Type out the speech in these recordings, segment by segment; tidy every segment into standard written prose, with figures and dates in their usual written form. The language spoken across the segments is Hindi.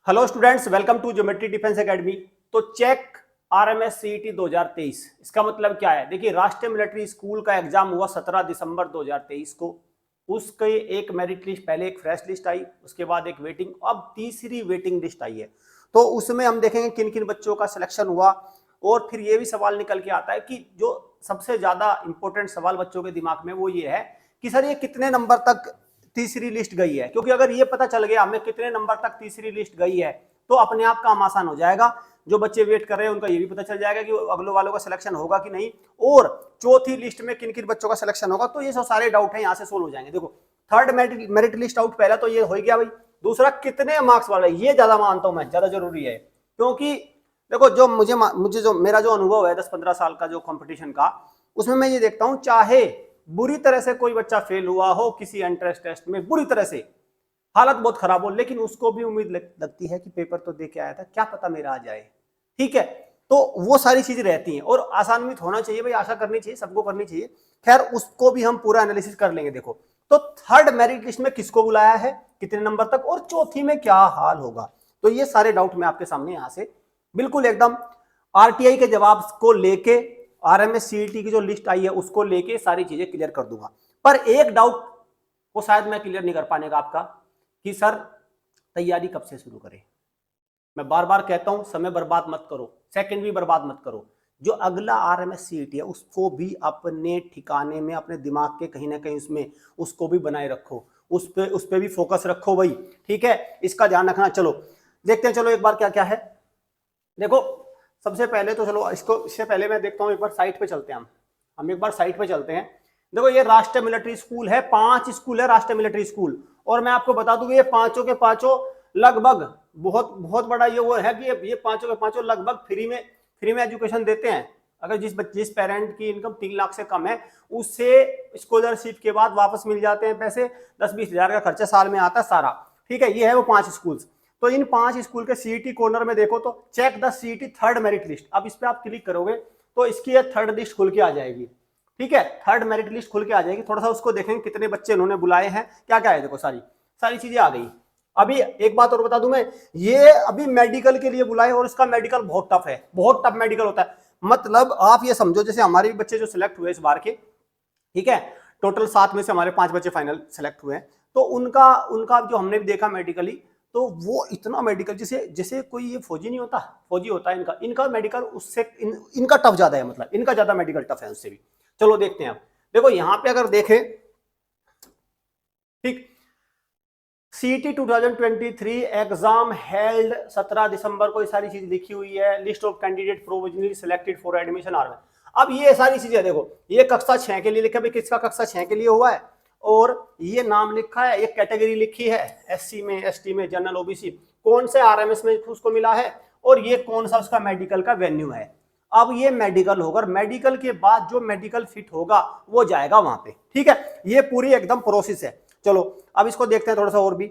Hello students, welcome to geometry defence academy. तो चेक आरएमएस सीईटी 2023, इसका मतलब क्या है? देखिए, राष्ट्रीय मिलिट्री स्कूल का एग्जाम हुआ 17 दिसंबर 2023 को। उसके एक मेरिट लिस्ट, पहले एक फ्रेश लिस्ट आई, उसके बाद एक वेटिंग, अब तीसरी वेटिंग लिस्ट आई है। तो उसमें हम देखेंगे किन किन बच्चों का सिलेक्शन हुआ। और फिर ये भी सवाल निकल के आता है कि जो सबसे ज्यादा इंपॉर्टेंट सवाल बच्चों के दिमाग में वो ये है कि सर ये कितने नंबर तक तीसरी लिस्ट गई है। क्योंकि अगर ये पता चल गया हमें कितने नंबर तक तीसरी लिस्ट गई है तो अपने आप काम आसान हो जाएगा। जो बच्चे वेट कर रहे हैं उनका ये भी पता चल जाएगा कि अगले वालों का सिलेक्शन होगा कि नहीं, और चौथी लिस्ट में किन किन बच्चों का सिलेक्शन होगा। तो ये सब सारे डाउट हैं, यहाँ से सोल्व हो जाएंगे। देखो, थर्ड मेरिट लिस्ट आउट, पहला तो ये हो गया भाई। दूसरा, कितने मार्क्स वाला, ये ज्यादा मानता हूं मैं, ज्यादा जरूरी है। क्योंकि देखो, जो मुझे जो मेरा जो अनुभव है 10-15 साल का जो कंपटीशन का, उसमें मैं ये देखता हूं, चाहे बुरी तरह से कोई बच्चा फेल हुआ हो किसी एंट्रेंस टेस्ट में, बुरी तरह से हालत बहुत खराब हो, लेकिन उसको भी उम्मीद लगती है कि पेपर तो दे के आया था, क्या पता मेरा आ जाए। ठीक है, तो वो सारी चीजें रहती हैं और आसान्वित होना चाहिए भाई, आशा करनी चाहिए, सबको करनी चाहिए। खैर, उसको भी हम पूरा एनालिसिस कर लेंगे। देखो, तो थर्ड मेरिट लिस्ट में किसको बुलाया है, कितने नंबर तक, और चौथी में क्या हाल होगा। तो ये सारे डाउट मैं आपके सामने यहां से बिल्कुल एकदम आरटीआई के जवाब को लेके, आरएमएस सीईटी की जो लिस्ट आई है उसको लेके सारी चीजें क्लियर कर दूंगा। पर एक डाउट को शायद मैं क्लियर नहीं कर पाने का आपका, कि सर तैयारी कब से शुरू करें। मैं बार बार कहता हूं, समय बर्बाद मत करो, सेकंड भी बर्बाद मत करो। जो अगला आरएमएस सीईटी है उसको भी अपने ठिकाने में, अपने दिमाग के कहीं ना कहीं उसमें उसको भी बनाए रखो, उस पे भी फोकस रखो भाई। ठीक है, इसका ध्यान रखना। चलो देखते हैं, चलो एक बार क्या क्या है। देखो, सबसे पहले तो चलो इससे पहले मैं देखता हूं, एक बार साइट पे चलते हैं। हम एक बार साइट पे चलते हैं। देखो, ये राष्ट्रीय मिलिट्री स्कूल है, 5 स्कूल है राष्ट्रीय मिलिट्री स्कूल। और मैं आपको बता दूं, ये पांचों के पांचों लगभग बहुत बहुत बड़ा ये वो है कि ये पांचों के पांचों लगभग फ्री में एजुकेशन देते हैं। अगर जिस पेरेंट की इनकम 3 लाख से कम है, उससे स्कॉलरशिप के बाद वापस मिल जाते हैं पैसे। 10-20 हजार का खर्चा साल में आता है सारा। ठीक है, ये है वो 5 स्कूल। तो इन 5 स्कूल के सीईटी कॉर्नर में देखो तो check the CET third merit list. अब इस पे आप क्लिक करोगे तो इसकी ये थर्ड लिस्ट खुल के आ जाएगी। ठीक है, थर्ड मेरिट लिस्ट खुल के आ जाएगी। थोड़ा सा उसको देखेंगे कितने बच्चे इन्होंने बुलाए हैं, क्या क्या है। देखो, सारी चीजें आ गई। अभी एक बात और बता दूं मैं, ये अभी मेडिकल के लिए बुलाए और इसका मेडिकल बहुत टफ है, बहुत टफ मेडिकल होता है। मतलब आप ये समझो, जैसे हमारे भी बच्चे जो सिलेक्ट हुए इस बार के, ठीक है, टोटल 7 में से हमारे 5 बच्चे फाइनल सेलेक्ट हुए हैं। तो उनका उनका जो हमने भी देखा मेडिकली, तो वो इतना मेडिकल, जैसे कोई ये फौजी नहीं होता, फौजी होता है इनका मेडिकल उससे इनका टफ ज्यादा है, मतलब इनका ज्यादा मेडिकल टफ है उससे भी। चलो देखते हैं। अब देखो, यहां पे अगर देखें, ठीक, सीईटी 2023 एग्जाम हेल्ड 17 दिसंबर को, ये सारी चीज लिखी हुई है। List of candidate provisionally selected for admission are. अब ये सारी चीजें देखो, ये कक्षा 6 के लिए लिखा है, किसका कक्षा 6 के लिए हुआ है, और ये नाम लिखा है, एक कैटेगरी लिखी है, एससी में, एसटी में, जनरल, ओबीसी, कौन से आरएमएस में उसको मिला है, और ये कौन सा उसका मेडिकल का वेन्यू है। अब ये मेडिकल होगा, मेडिकल के बाद जो मेडिकल फिट होगा वो जाएगा वहां पे। ठीक है, ये पूरी एकदम प्रोसेस है। चलो अब इसको देखते हैं थोड़ा सा और भी।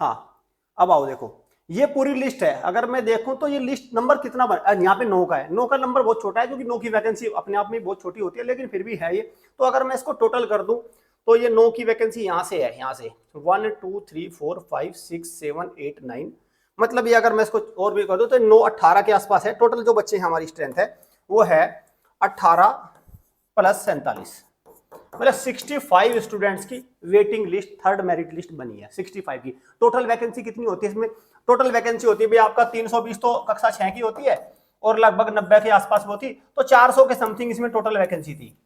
हाँ, अब आओ, देखो ये पूरी लिस्ट है। अगर मैं देखूं तो ये लिस्ट नंबर कितना यहाँ पे 9 का है। 9 का नंबर बहुत छोटा है, क्योंकि 9 की वैकेंसी अपने आप में बहुत छोटी होती है, लेकिन फिर भी है ये। तो अगर मैं इसको टोटल कर दूं तो ये 9 की वैकेंसी यहाँ से है, यहाँ से 1 2 3 4 5 6 7 8 9, मतलब ये अगर मैं इसको और भी कर दूं तो 9-18 के आसपास है। टोटल जो बच्चे हैं, हमारी स्ट्रेंथ है वो है 18 + 47, मतलब 65 स्टूडेंट्स की waiting list, third merit list बनी है 65 की। टोटल वैकेंसी कितनी होती है इसमें? टोटल वैकेंसी होती है भाई आपका 320 तो कक्षा 6 की होती है, और लगभग 90 के आसपास वो थी, तो 400 के समथिंग इसमें टोटल वैकेंसी थी।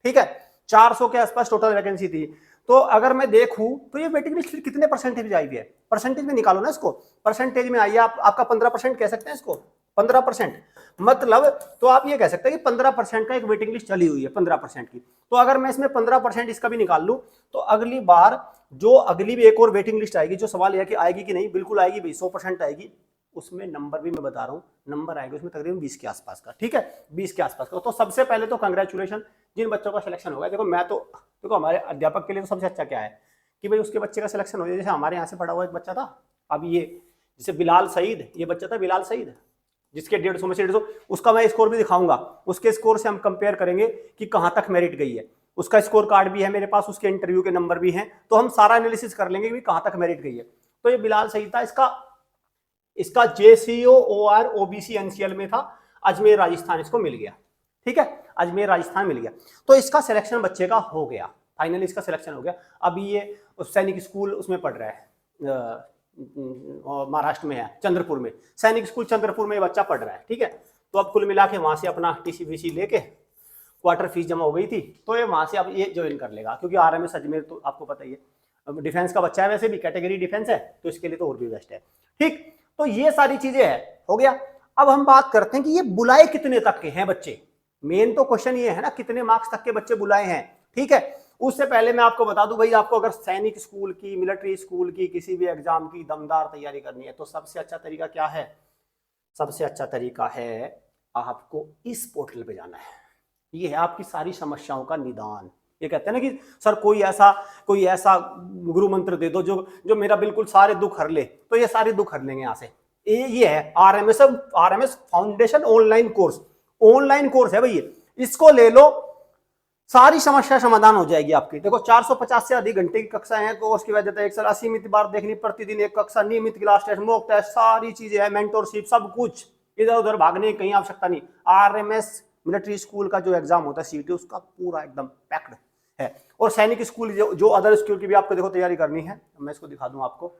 ठीक है, 400 के आसपास टोटल वैकेंसी थी। तो अगर मैं देखूं तो ये वेटिंग लिस्ट कितने परसेंटेज आई हुई है, परसेंटेज में निकालो ना इसको। परसेंटेज में आई है आपका 15% कह सकते हैं इसको, 15%। मतलब तो आप ये कह सकते हैं कि 15% का एक वेटिंग लिस्ट चली हुई है, 15% की। तो अगर मैं इसमें 15% इसका भी निकाल लूं तो अगली बार जो अगली भी एक और वेटिंग लिस्ट आएगी, जो सवाल है कि आएगी कि नहीं, बिल्कुल आएगी भाई, 100% आएगी। उसमें नंबर भी मैं बता रहा हूं, नंबर आएगा उसमें तकरीबन 20 के आसपास का। ठीक है, 20 के आसपास का। तो सबसे पहले तो कंग्रेचुलेशन जिन बच्चों का सिलेक्शन होगा। देखो, मैं तो देखो, हमारे अध्यापक के लिए तो सबसे अच्छा क्या है कि भाई उसके बच्चे का सिलेक्शन हो जाए। जैसे हमारे यहाँ से पढ़ा हुआ एक बच्चा था, अब ये जैसे बिलाल सईद, ये बच्चा था बिलाल सईद, जिसके 150 में से 150, उसका मैं स्कोर भी दिखाऊंगा। उसके स्कोर से हम कंपेयर करेंगे कि कहां तक मेरिट गई है। उसका स्कोर कार्ड भी है मेरे पास, उसके इंटरव्यू के नंबर भी हैं, तो हम सारा एनालिसिस कर लेंगे कि कहां तक मेरिट गई है। तो ये बिलाल सही था, इसका JCO OR OBC NCL में था, अजमेर राजस्थान इसको मिल गया। ठीक है, अजमेर राजस्थान मिल गया, तो इसका सिलेक्शन बच्चे का हो गया, फाइनली इसका सिलेक्शन हो गया। अभी ये सैनिक स्कूल उसमें पढ़ रहा है, महाराष्ट्र में है, चंद्रपुर में, सैनिक स्कूल चंद्रपुर में ये बच्चा पढ़ रहा है। ठीक है, तो अब कुल मिला के वहां से अपना TC लेके क्वार्टर फीस जमा हो गई थी, तो ये वहां से अब ये ज्वाइन कर लेगा, क्योंकि RMS अजमेर तो आपको पता ही है, डिफेंस का बच्चा है, वैसे भी कैटेगरी डिफेंस है, तो इसके लिए तो और भी बेस्ट है। ठीक, तो ये सारी चीजें है, हो गया। अब हम बात करते हैं कि ये बुलाए कितने तक के हैं बच्चे, मेन तो क्वेश्चन ये है ना, कितने मार्क्स तक के बच्चे बुलाए हैं। ठीक है, उससे पहले मैं आपको बता दूं भाई, आपको अगर सैनिक स्कूल की, मिलिट्री स्कूल की, किसी भी एग्जाम की दमदार तैयारी करनी है, तो सबसे अच्छा तरीका क्या है? सबसे अच्छा तरीका है आपको इस पोर्टल पे जाना है। ये है आपकी सारी समस्याओं का निदान। ये कहते हैं ना कि सर कोई ऐसा गुरु मंत्र दे दो जो मेरा बिल्कुल सारे दुख हर ले, तो ये सारे दुख हर लेंगे यहाँ से। ये है RMS फाउंडेशन ऑनलाइन कोर्स है भैया, इसको ले लो, सारी समस्या समाधान हो जाएगी आपकी। देखो 450 से अधिक घंटे की कक्षाएं हैं, कोर्स की वजह से असीमित बार देखनी, प्रतिदिन एक कक्षा, नियमित क्लास टेस्ट, मॉक टेस्ट, सारी चीजें हैं, मेंटोरशिप, सब कुछ, इधर उधर भागने की कहीं आवश्यकता नहीं। RMS मिलिट्री स्कूल का जो एग्जाम होता है CT, उसका पूरा एकदम पैक्ड है। और सैनिक स्कूल जो अदर स्कूल की भी आपको देखो तैयारी करनी है, मैं इसको दिखा दूं आपको।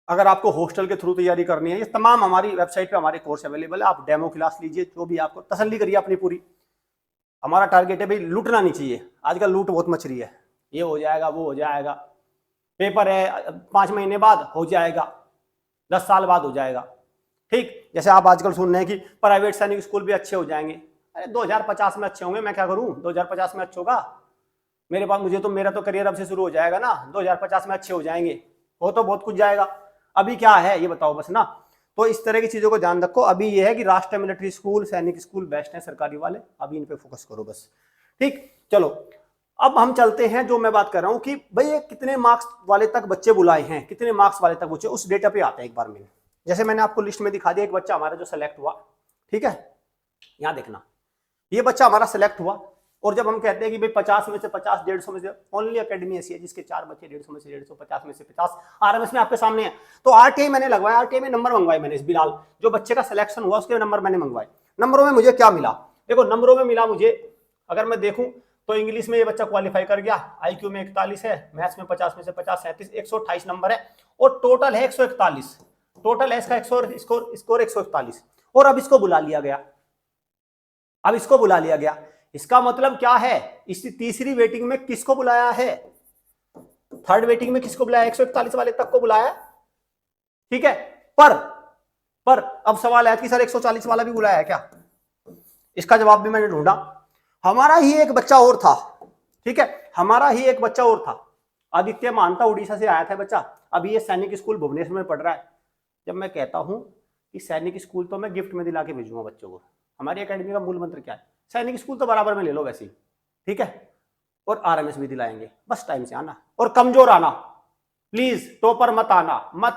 अगर आपको हॉस्टल के थ्रू तैयारी करनी है, ये तमाम हमारी वेबसाइट पे हमारे कोर्स अवेलेबल है, आप डेमो क्लास लीजिए, जो भी आपको तसल्ली करिए अपनी पूरी। हमारा टारगेट है भाई लूटना नहीं चाहिए, आजकल लूट बहुत मच रही है, ये हो जाएगा वो हो जाएगा, पेपर है 5 महीने बाद हो जाएगा, 10 साल बाद हो जाएगा। ठीक, जैसे आप आजकल सुन रहे हैं कि प्राइवेट सैनिक स्कूल भी अच्छे हो जाएंगे, अरे 2050 में अच्छे होंगे, मैं क्या करूं, 2050 में अच्छे होगा मेरे पास, मेरा तो करियर अब से शुरू हो जाएगा ना, 2050 में अच्छे हो जाएंगे, हो तो बहुत कुछ जाएगा, अभी क्या है ये बताओ बस ना। तो इस तरह की चीजों को ध्यान रखो। अभी ये है कि राष्ट्रीय मिलिट्री स्कूल, सैनिक स्कूल बेस्ट है सरकारी वाले, अभी इन पे फोकस करो बस। ठीक, चलो अब हम चलते हैं, जो मैं बात कर रहा हूं कि भाई ये कितने मार्क्स वाले तक बच्चे बुलाए हैं, कितने मार्क्स वाले तक बच्चे, उस डेटा पे आते हैं एक बार में। जैसे मैंने आपको लिस्ट में दिखा दिया, एक बच्चा हमारा जो सेलेक्ट हुआ, ठीक है, यहां देखना, ये बच्चा हमारा सेलेक्ट हुआ, और जब हम कहते हैं कि भाई 50 में से 50, 150 में से, ओनली एकेडमी ऐसी है जिसके 4 बच्चे 150 में से 150, 50 में से 50 RMS में आपके सामने है। तो RTA मैंने लगवाया, RTA में नंबर मंगवाए मैंने, इस बिलाल जो बच्चे का सिलेक्शन हुआ उसके नंबर मैंने मंगवाए। नंबरों में मुझे क्या मिला, देखो नंबरों में मिला मुझे, अगर मैं देखूं तो इंग्लिश में ये बच्चा क्वालिफाई कर गया, IQ में 41 है, मैथ्स में 50 में से 50, 37, 128 नंबर है, और टोटल है 141, टोटल है इसका स्कोर 141। और अब इसको बुला लिया गया, इसका मतलब क्या है, इस तीसरी वेटिंग में किसको बुलाया है, थर्ड वेटिंग में किसको बुलाया, 141 वाले तक को बुलाया। ठीक है, पर अब सवाल है कि सर 140 वाला भी बुलाया है क्या? इसका जवाब भी मैंने ढूंढा, हमारा ही एक बच्चा और था। ठीक है, हमारा ही एक बच्चा और था, आदित्य मानता, उड़ीसा से आया था बच्चा, अभी ये सैनिक स्कूल भुवनेश्वर में पढ़ रहा है। जब मैं कहता हूं कि सैनिक स्कूल तो मैं गिफ्ट में दिला के भेजूंगा बच्चों को, हमारी एकेडमी का मूल मंत्र क्या है, सैनिक स्कूल तो बराबर में ले लो वैसे ही, ठीक है, और RMS भी दिलाएंगे, बस टाइम से आना और कमजोर आना प्लीज, टॉपर मत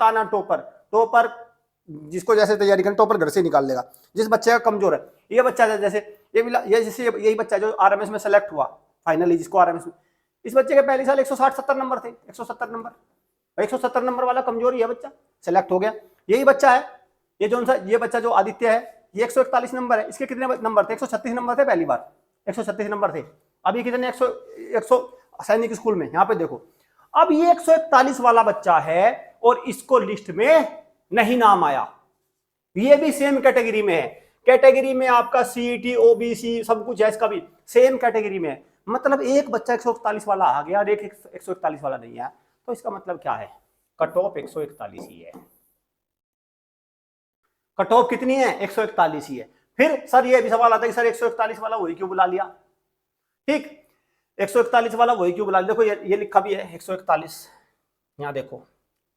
आना टॉपर जिसको जैसे तैयारी करनी, टॉपर घर से निकाल लेगा। जिस बच्चे का कमजोर है, ये बच्चा जैसे यही बच्चा जो RMS में सेलेक्ट हुआ फाइनली, जिसको RMS में, इस बच्चे के पहले साल 160-70 नंबर थे, 170 नंबर वाला कमजोरी है, बच्चा सेलेक्ट हो गया। यही बच्चा है ये बच्चा जो आदित्य है, ये 141 नंबर है, इसके कितने नंबर थे, 136 नंबर थे, पहली बार 136 नंबर थे, अभी कितने 100 सैनिक स्कूल में, यहां पे देखो, अब ये 141 वाला बच्चा है और इसको लिस्ट में नहीं नाम आया, ये भी सेम कैटेगरी में है, कैटेगरी में आपका CET OBC सब कुछ है, इसका भी सेम कैटेगरी में है, मतलब एक बच्चा 141 वाला आ गया और एक 141 वाला नहीं है, तो इसका मतलब क्या है, कट ऑफ 141 ही है, कट ऑफ कितनी है, 141 ही है। फिर सर ये भी सवाल आता है कि सर 141 वाला वही क्यों बुला लिया, ठीक, 141 वाला वही क्यों बुला लिया, देखो ये लिखा भी है 141, यहां देखो,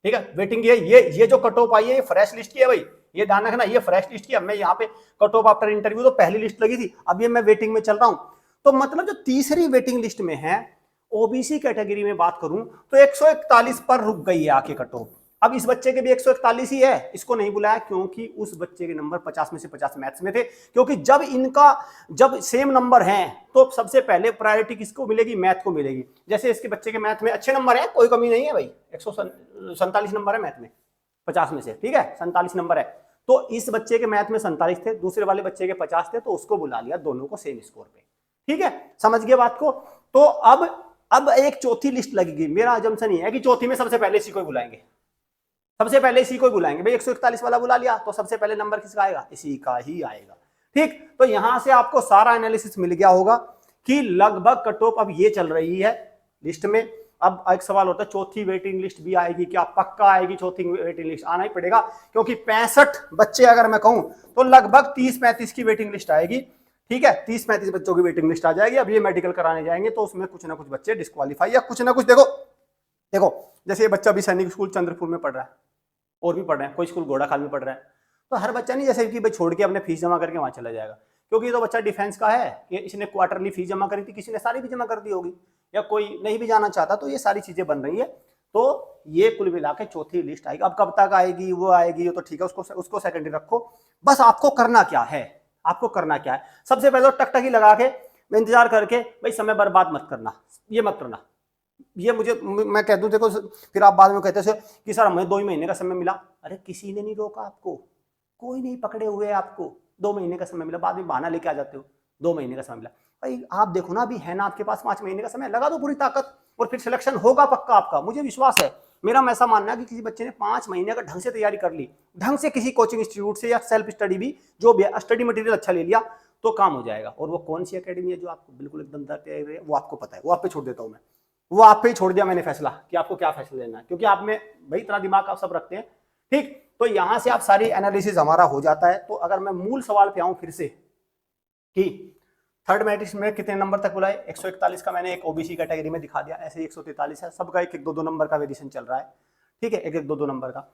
ठीक है, वेटिंग ये जो कट ऑफ आई है, ये फ्रेश लिस्ट की है भाई, ये ध्यान रखना, ये फ्रेश लिस्ट की, मैं यहाँ पे कट ऑफ आफ्टर इंटरव्यू तो पहली लिस्ट लगी थी, अब ये मैं वेटिंग में चल रहा हूं, तो मतलब जो तीसरी वेटिंग लिस्ट में है OBC कैटेगरी में बात करूं तो 141 पर रुक गई है आके कट ऑफ, अब इस बच्चे के भी 141 ही है, इसको नहीं बुलाया क्योंकि उस बच्चे के नंबर 50 में से 50 मैथ्स में थे। क्योंकि जब सेम नंबर हैं तो सबसे पहले प्रायोरिटी किसको मिलेगी, मैथ को मिलेगी। जैसे इसके बच्चे के मैथ में अच्छे नंबर है, कोई कमी नहीं है भाई, 147 नंबर है मैथ में 50 में से, ठीक है 47 नंबर है। तो इस बच्चे के मैथ में 47 थे, दूसरे वाले बच्चे के 50 थे, तो उसको बुला लिया, दोनों को सेम स्कोर पे, ठीक है, समझ गए बात को। तो अब एक चौथी लिस्ट लगेगी। मेरा अजम्पशन ये है कि चौथी में सबसे पहले इसी को बुलाएंगे, सबसे पहले इसी को बुलाएंगे भाई। 141 वाला बुला लिया तो सबसे पहले नंबर किसका आएगा, इसी का ही आएगा, ठीक। तो यहां से आपको सारा एनालिसिस मिल गया होगा कि लगभग कट ऑफ अब ये चल रही है लिस्ट में। अब एक सवाल होता है चौथी वेटिंग लिस्ट भी आएगी क्या, पक्का आएगी चौथी वेटिंग लिस्ट, आना ही पड़ेगा क्योंकि 65 बच्चे अगर मैं कहूं तो लगभग 30-35 की वेटिंग लिस्ट आएगी, ठीक है, 30-35 बच्चों की वेटिंग लिस्ट आ जाएगी। अब ये मेडिकल कराने जाएंगे तो उसमें कुछ ना कुछ बच्चे डिस्क्वालीफाई या कुछ ना कुछ, देखो जैसे ये बच्चा भी सैनिक स्कूल चंद्रपुर में पढ़ रहा है और भी पढ़ रहे हैं, कोई स्कूल घोड़ाखाल में पढ़ रहा है, तो हर बच्चा नहीं जैसे कि भाई छोड़ के अपने फीस जमा करके वहां चला जाएगा, क्योंकि ये तो बच्चा डिफेंस का है, ये इसने क्वार्टरली फीस जमा करी थी, किसी ने सारी भी जमा कर दी होगी, या कोई नहीं भी जाना चाहता, तो ये सारी चीजें बन रही है। तो ये कुल मिला के चौथी लिस्ट आएगी। अब कब तक आएगी वो आएगी, ये तो ठीक है, उसको सेकेंडरी रखो। बस आपको करना क्या है, आपको करना क्या है, सबसे पहले तो टकटकी लगा के इंतजार करके भाई समय बर्बाद मत करना, ये मत करना। ये मैं कह दूं, देखो फिर आप बाद में कहते थे कि सर हमें 2 महीने का समय मिला। अरे किसी ने नहीं रोका आपको, कोई नहीं पकड़े हुए आपको, 2 महीने का समय मिला, बाद में बहाना लेके आ जाते हो, 2 महीने का समय मिला। भाई आप देखो ना, अभी है ना आपके पास 5 महीने का समय, लगा दो पूरी ताकत और फिर सिलेक्शन होगा पक्का आपका, मुझे विश्वास है। मेरा ऐसा मानना है कि किसी बच्चे ने 5 महीने का ढंग से तैयारी कर ली, ढंग से किसी कोचिंग इंस्टीट्यूट से या सेल्फ स्टडी भी, जो भी स्टडी मटेरियल अच्छा ले लिया तो काम हो जाएगा। और वो कौन सी अकेडमी है जो आपको बिल्कुल एकदम तैयारी है वो आपको पता है, वो आप पे छोड़ देता हूँ मैं, वो आप पे ही छोड़ दिया मैंने फैसला कि आपको क्या फैसला लेना है, क्योंकि आप में भाई इतना दिमाग आप सब रखते हैं, ठीक। तो यहां से आप सारी एनालिसिस हमारा हो जाता है। तो अगर मैं मूल सवाल पे आऊं फिर से कि थर्ड मैट्रिक्स में कितने नंबर तक बुलाए, 141 का मैंने एक ओबीसी कैटेगरी में दिखा दिया, ऐसे 143 है, सबका 1-1 2 नंबर का वेरिएशन चल रहा है, ठीक है, 1-1 2 नंबर का।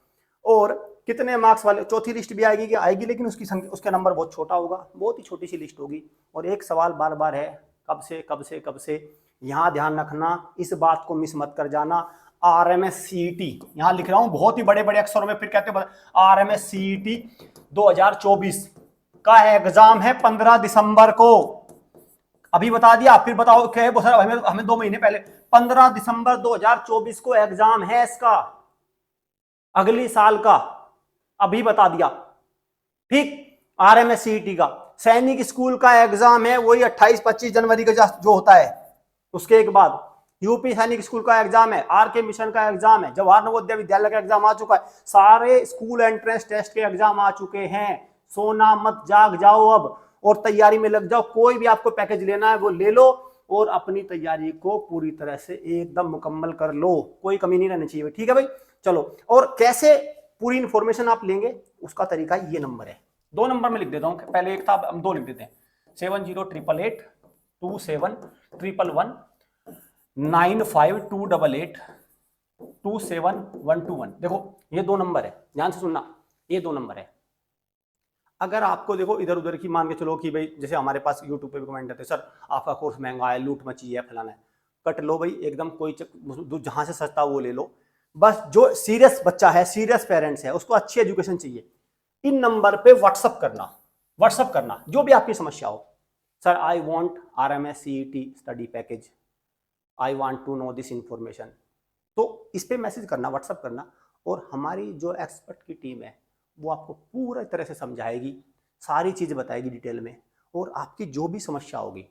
और कितने मार्क्स वाले, चौथी लिस्ट भी आएगी कि आएगी, लेकिन उसकी संख्या, उसका नंबर बहुत छोटा होगा, बहुत ही छोटी सी लिस्ट होगी। और एक सवाल बार बार है, कब से कब से कब से, यहां ध्यान रखना, इस बात को मिस मत कर जाना। RMSCET यहां लिख रहा हूं बहुत ही बड़े बड़े अक्षरों में, फिर कहते हैं RMSCET 2024 का एग्जाम है 15 दिसंबर को, अभी बता दिया, फिर बताओ क्या है सर, हमें 2 महीने पहले, 15 दिसंबर 2024 को एग्जाम है इसका, अगली साल का, अभी बता दिया, ठीक। RMSCET का सैनिक स्कूल का एग्जाम है, वही 28-25 जनवरी का जो होता है, उसके एक बाद यूपी सैनिक स्कूल का एग्जाम है, RK मिशन का एग्जाम है, जवाहर नवोदय विद्यालय का एग्जाम आ चुका है, सारे स्कूल एंट्रेंस टेस्ट के एग्जाम आ चुके हैं। सोना मत, जाग जाओ अब और तैयारी में लग जाओ। कोई भी आपको पैकेज लेना है वो ले लो और अपनी तैयारी को पूरी तरह से एकदम मुकम्मल कर लो, कोई कमी नहीं रहनी चाहिए, ठीक है भाई। चलो, और कैसे पूरी इंफॉर्मेशन आप लेंगे उसका तरीका ये नंबर है, 2 नंबर में लिख देता हूं, पहले एक था, हम 2 लिख देते हैं, 7088 27111 95288 27121। देखो ये 2 नंबर है, ध्यान से सुनना, ये 2 नंबर है। अगर आपको देखो इधर उधर की, मान के चलो कि भाई जैसे हमारे पास यूट्यूब पे भी कमेंट आते हैं, सर आपका कोर्स महंगा है, लूट मची है, फलाना है, कट लो भाई एकदम, कोई जहां से सस्ता वो ले लो। बस जो सीरियस बच्चा है, सीरियस पेरेंट्स है, उसको अच्छी एजुकेशन चाहिए, इन नंबर पे व्हाट्सअप करना जो भी आपकी समस्या हो। Sir I want RMSCET study package, I want to know this information, तो इस पे मैसेज करना, व्हाट्सअप करना, और हमारी जो एक्सपर्ट की टीम है वो आपको पूरी तरह से समझाएगी, सारी चीज़ बताएगी डिटेल में, और आपकी जो भी समस्या होगी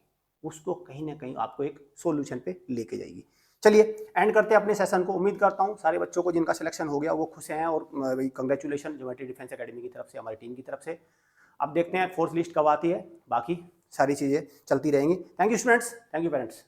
उसको कहीं ना कहीं आपको एक सॉल्यूशन पे लेके जाएगी। चलिए एंड करते हैं अपने सेशन को। उम्मीद करता हूँ सारे बच्चों को जिनका सिलेक्शन हो गया वो खुश हैं, और कंग्रेचुलेशन ज्योमेट्री डिफेंस एकेडमी की तरफ से, हमारी टीम की तरफ से। अब देखते हैं 4th लिस्ट कब आती है, बाकी सारी चीज़ें चलती रहेंगी। Thank you students, thank you parents.